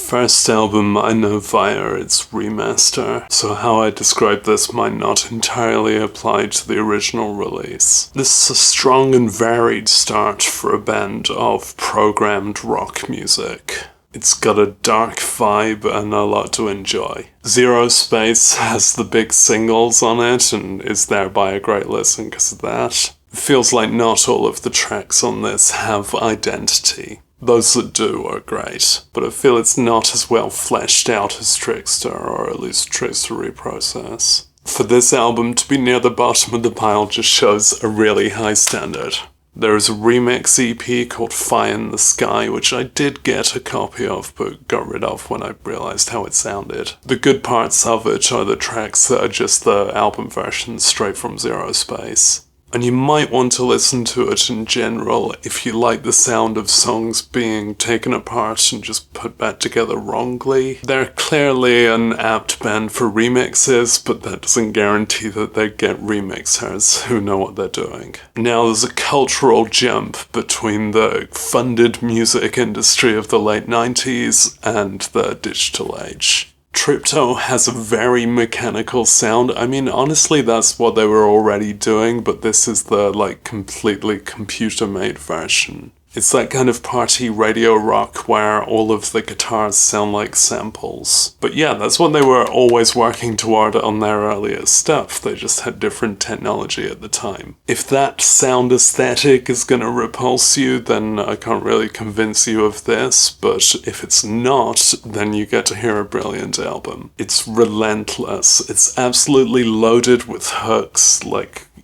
first album I know via its remaster, so how I describe this might not entirely apply to the original release. This is a strong and varied start for a band of programmed rock music. It's got a dark vibe and a lot to enjoy. Zero Space has the big singles on it and is thereby a great listen because of that. It feels like not all of the tracks on this have identity. Those that do are great, but I feel it's not as well fleshed out as Trickster, or at least Trickster Reprocess. For this album to be near the bottom of the pile just shows a really high standard. There is a remix EP called Fire in the Sky, which I did get a copy of but got rid of when I realised how it sounded. The good parts of it are the tracks that are just the album version straight from Zero Space. And you might want to listen to it in general if you like the sound of songs being taken apart and just put back together wrongly. They're clearly an apt band for remixes, but that doesn't guarantee that they get remixers who know what they're doing. Now there's a cultural jump between the funded music industry of the late 90s and the digital age. Tripto has a very mechanical sound. I mean, honestly, that's what they were already doing, but this is the, completely computer-made version. It's that kind of party radio rock where all of the guitars sound like samples. But yeah, that's what they were always working toward on their earlier stuff. They just had different technology at the time. If that sound aesthetic is gonna repulse you, then I can't really convince you of this, but if it's not, then you get to hear a brilliant album. It's relentless. It's absolutely loaded with hooks,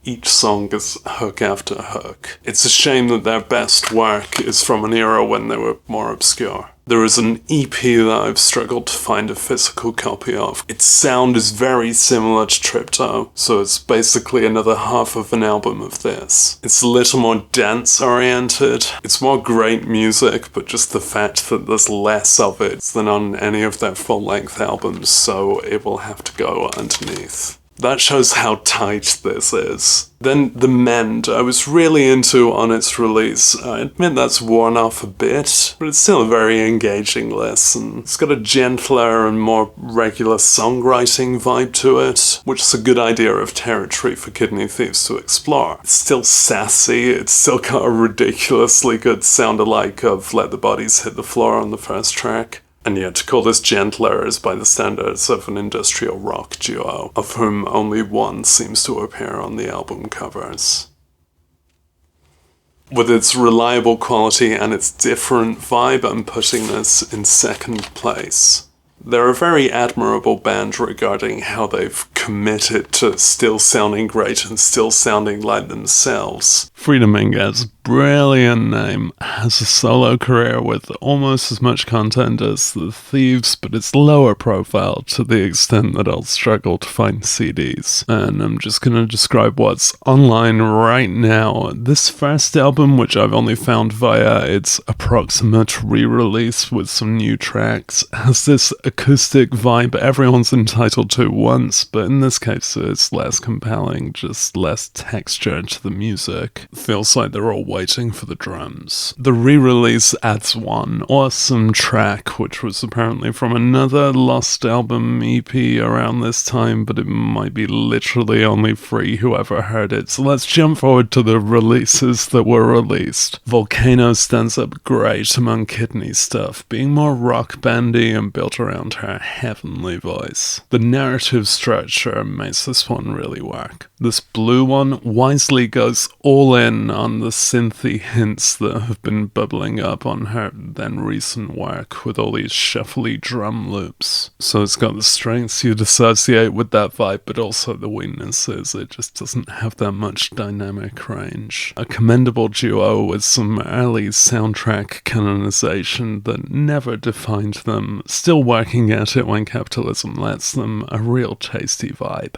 each song is hook after hook. It's a shame that their best work is from an era when they were more obscure. There is an EP that I've struggled to find a physical copy of. Its sound is very similar to Tripto, so it's basically another half of an album of this. It's a little more dance-oriented. It's more great music, but just the fact that there's less of it than on any of their full-length albums, so it will have to go underneath. That shows how tight this is. Then The Mend, I was really into on its release. I admit that's worn off a bit, but it's still a very engaging listen. It's got a gentler and more regular songwriting vibe to it, which is a good idea of territory for Kidneythieves to explore. It's still sassy, it's still got a ridiculously good sound-alike of Let the Bodies Hit the Floor on the first track. And yet, to call this gentler is by the standards of an industrial rock duo, of whom only one seems to appear on the album covers. With its reliable quality and its different vibe, I'm putting this in second place. They're a very admirable band regarding how they've committed to still sounding great and still sounding like themselves. Dominguez, brilliant name, has a solo career with almost as much content as the Thieves, but it's lower profile to the extent that I'll struggle to find CDs. And I'm just gonna describe what's online right now. This first album, which I've only found via its approximate re-release with some new tracks, has this acoustic vibe everyone's entitled to once, but in this case it's less compelling, just less texture to the music. Feels like they're all waiting for the drums. The re-release adds one awesome track, which was apparently from another lost album EP around this time, but it might be literally only free whoever heard it. So let's jump forward to the releases that were released. Volcano stands up great among Kidney stuff, being more rock bandy and built around her heavenly voice. The narrative structure makes this one really work. This blue one wisely goes all in on the synthy hints that have been bubbling up on her then recent work with all these shuffly drum loops. So it's got the strengths you'd associate with that vibe, but also the weaknesses. It just doesn't have that much dynamic range. A commendable duo with some early soundtrack canonization that never defined them, still working at it when capitalism lets them, a real tasty vibe.